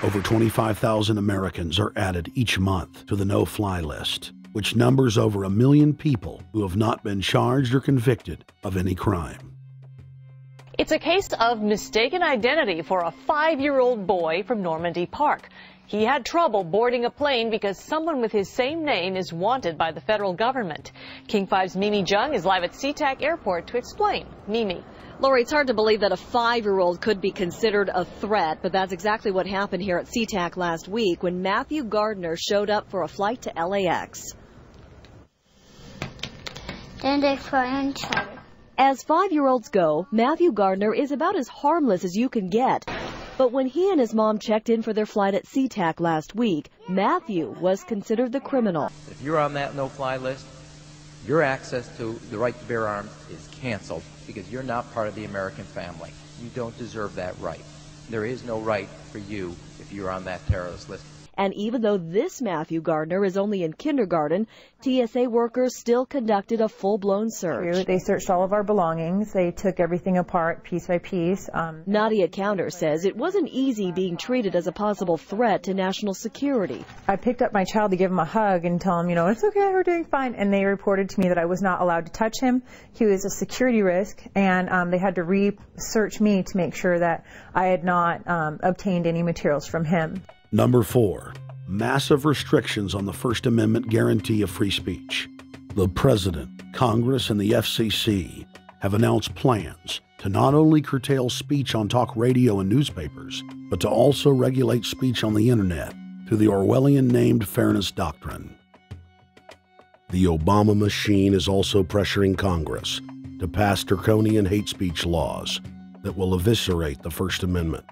Over 25,000 Americans are added each month to the no-fly list, which numbers over 1 million people who have not been charged or convicted of any crime. It's a case of mistaken identity for a 5-year-old boy from Normandy Park. He had trouble boarding a plane because someone with his same name is wanted by the federal government. King 5's Mimi Jung is live at SeaTac Airport to explain. Mimi. Lori, it's hard to believe that a 5-year-old could be considered a threat, but that's exactly what happened here at SeaTac last week when Matthew Gardner showed up for a flight to LAX. Then they fly in charter. As 5-year-olds go, Matthew Gardner is about as harmless as you can get. But when he and his mom checked in for their flight at SeaTac last week, Matthew was considered the criminal. If you're on that no-fly list, your access to the right to bear arms is canceled because you're not part of the American family. You don't deserve that right. There is no right for you if you're on that terrorist list. And even though this Matthew Gardner is only in kindergarten, TSA workers still conducted a full-blown search. They searched all of our belongings. They took everything apart piece by piece. Nadia Counter says it wasn't easy being treated as a possible threat to national security. I picked up my child to give him a hug and tell him, it's okay, we're doing fine. And they reported to me that I was not allowed to touch him. He was a security risk, and they had to research me to make sure that I had not obtained any materials from him. Number 4, massive restrictions on the First Amendment guarantee of free speech. The President, Congress, and the FCC have announced plans to not only curtail speech on talk radio and newspapers, but to also regulate speech on the internet through the Orwellian-named Fairness Doctrine. The Obama machine is also pressuring Congress to pass draconian hate speech laws that will eviscerate the First Amendment.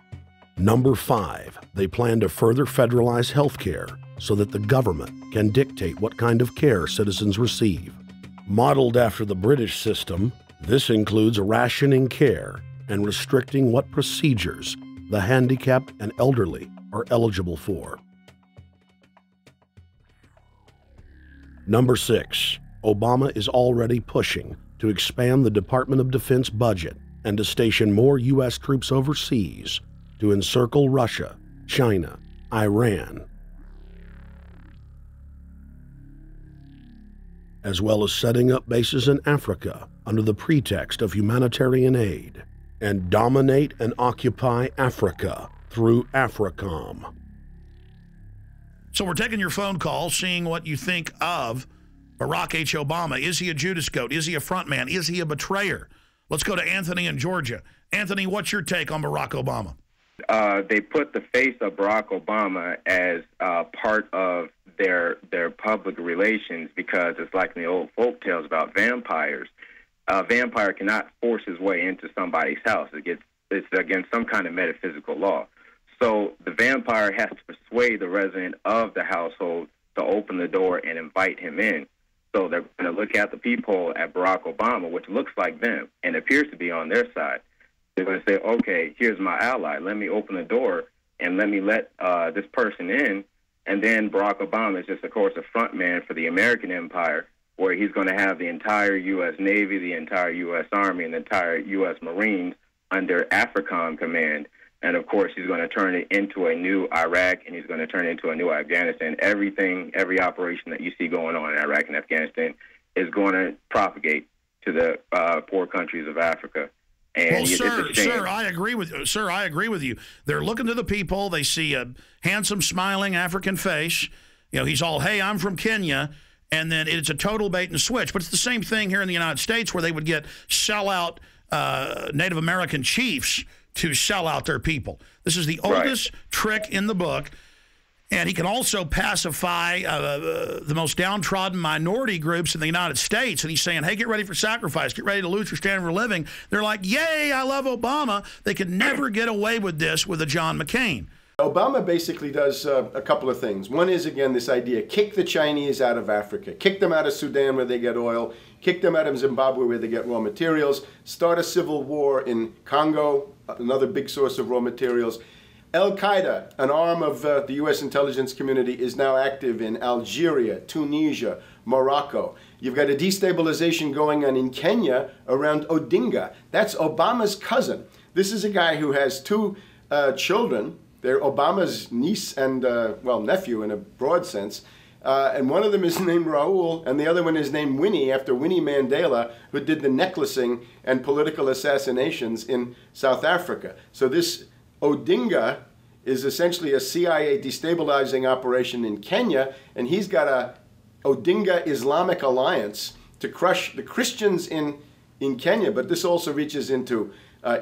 Number 5, they plan to further federalize health care so that the government can dictate what kind of care citizens receive. Modeled after the British system, this includes rationing care and restricting what procedures the handicapped and elderly are eligible for. Number 6, Obama is already pushing to expand the Department of Defense budget and to station more U.S. troops overseas to encircle Russia, China, Iran, as well as setting up bases in Africa under the pretext of humanitarian aid, and dominate and occupy Africa through AFRICOM. So we're taking your phone call, seeing what you think of Barack H. Obama. Is he a Judas goat? Is he a front man? Is he a betrayer? Let's go to Anthony in Georgia. Anthony, what's your take on Barack Obama? They put the face of Barack Obama as part of their public relations because it's like in the old folk tales about vampires. A vampire cannot force his way into somebody's house. It's against some kind of metaphysical law. So the vampire has to persuade the resident of the household to open the door and invite him in. So they're going to look at the peephole at Barack Obama, which looks like them and appears to be on their side. They're going to say, okay, here's my ally. Let me open the door and let me let this person in. And then Barack Obama is just, of course, a front man for the American empire, where he's going to have the entire U.S. Navy, the entire U.S. Army, and the entire U.S. Marines under AFRICOM command. And, of course, he's going to turn it into a new Iraq, and he's going to turn it into a new Afghanistan. Every operation that you see going on in Iraq and Afghanistan is going to propagate to the poor countries of Africa. And well, sir, I agree with you. Sir, I agree with you. They're looking to the people. They see a handsome, smiling African face. He's all, hey, I'm from Kenya. And then it's a total bait and switch. But it's the same thing here in the United States where they would get sellout Native American chiefs to sell out their people. This is the oldest trick in the book. And he can also pacify the most downtrodden minority groups in the United States. And he's saying, hey, get ready for sacrifice. Get ready to lose your standard of living. They're like, yay, I love Obama. They could never get away with this with a John McCain. Obama basically does a couple of things. One is, again, this idea, kick the Chinese out of Africa. Kick them out of Sudan where they get oil. Kick them out of Zimbabwe where they get raw materials. Start a civil war in Congo, another big source of raw materials. Al-Qaeda, an arm of the U.S. intelligence community, is now active in Algeria, Tunisia, Morocco. You've got a destabilization going on in Kenya around Odinga. That's Obama's cousin. This is a guy who has two children They're Obama's niece and, nephew in a broad sense. And one of them is named Raul, and the other one is named Winnie, after Winnie Mandela, who did the necklacing and political assassinations in South Africa. So this Odinga is essentially a CIA destabilizing operation in Kenya, and he's got a Odinga Islamic Alliance to crush the Christians in Kenya, but this also reaches into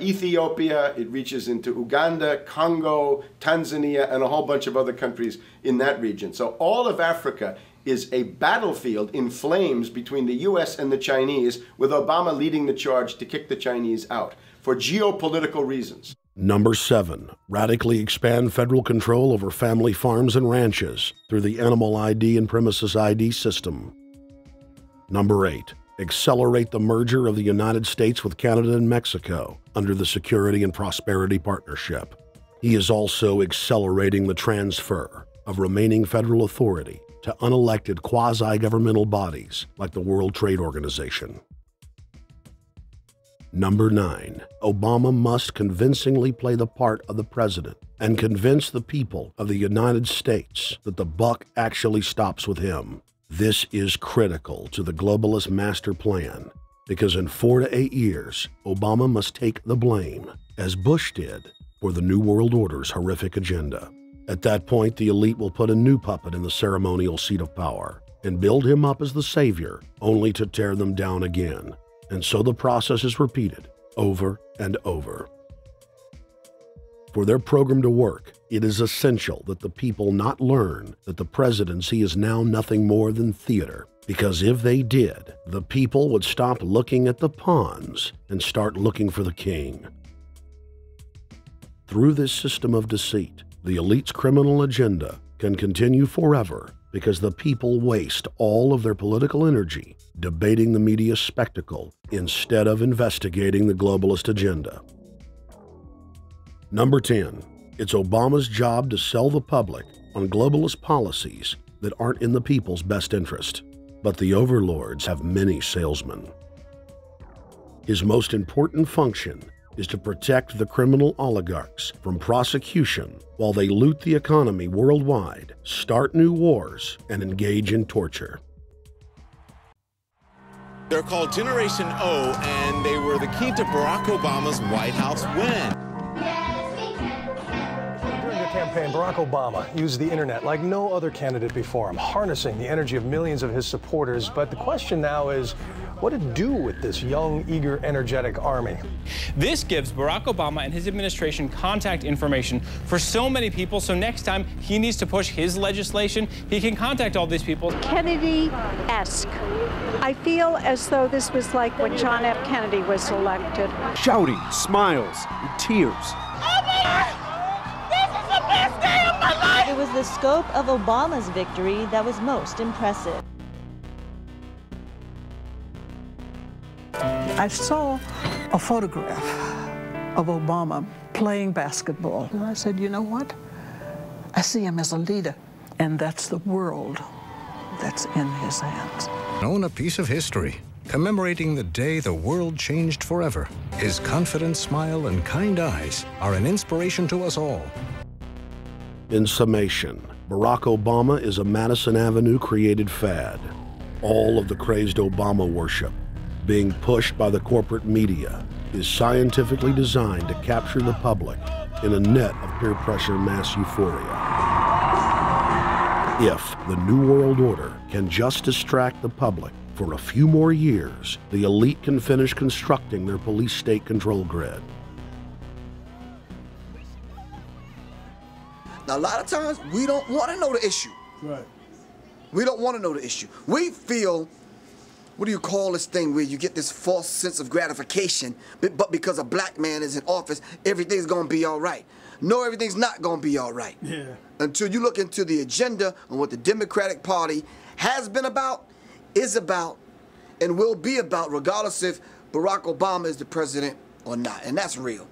Ethiopia, it reaches into Uganda, Congo, Tanzania, and a whole bunch of other countries in that region. So all of Africa is a battlefield in flames between the US and the Chinese, with Obama leading the charge to kick the Chinese out for geopolitical reasons. Number 7, radically expand federal control over family farms and ranches through the Animal ID and Premises ID system. Number 8, accelerate the merger of the United States with Canada and Mexico under the Security and Prosperity Partnership. He is also accelerating the transfer of remaining federal authority to unelected quasi-governmental bodies like the World Trade Organization. Number 9, Obama must convincingly play the part of the president and convince the people of the United States that the buck actually stops with him. This is critical to the globalist master plan, because in 4 to 8 years, Obama must take the blame, as Bush did, for the New World Order's horrific agenda. At that point, the elite will put a new puppet in the ceremonial seat of power and build him up as the savior, only to tear them down again. And so the process is repeated over and over. For their program to work, it is essential that the people not learn that the presidency is now nothing more than theater, because if they did, the people would stop looking at the pawns and start looking for the king. Through this system of deceit, the elite's criminal agenda can continue forever because the people waste all of their political energy debating the media spectacle instead of investigating the globalist agenda. Number 10, it's Obama's job to sell the public on globalist policies that aren't in the people's best interest, but the overlords have many salesmen. His most important function is to protect the criminal oligarchs from prosecution while they loot the economy worldwide, start new wars, and engage in torture. They're called Generation O, and they were the key to Barack Obama's White House win. During the campaign, Barack Obama used the internet like no other candidate before him, harnessing the energy of millions of his supporters. But the question now is, what to do with this young, eager, energetic army? This gives Barack Obama and his administration contact information for so many people, so next time he needs to push his legislation, he can contact all these people. Kennedy-esque. I feel as though this was like when John F. Kennedy was elected. Shouting, smiles, and tears. Oh my God! This is the best day of my life! It was the scope of Obama's victory that was most impressive. I saw a photograph of Obama playing basketball. And I said, you know what? I see him as a leader, and that's the world that's in his hands. Own a piece of history, commemorating the day the world changed forever. His confident smile and kind eyes are an inspiration to us all. In summation, Barack Obama is a Madison Avenue created fad. All of the crazed Obama worship, being pushed by the corporate media, is scientifically designed to capture the public in a net of peer pressure mass euphoria. If the New World Order can just distract the public for a few more years, the elite can finish constructing their police state control grid. Now, a lot of times, we don't want to know the issue. Right. We don't want to know the issue. We feel, what do you call this thing where you get this false sense of gratification, but because a black man is in office, everything's going to be all right. No, everything's not going to be all right. Yeah. Until you look into the agenda and what the Democratic Party has been about, is about, and will be about, regardless if Barack Obama is the president or not. And that's real.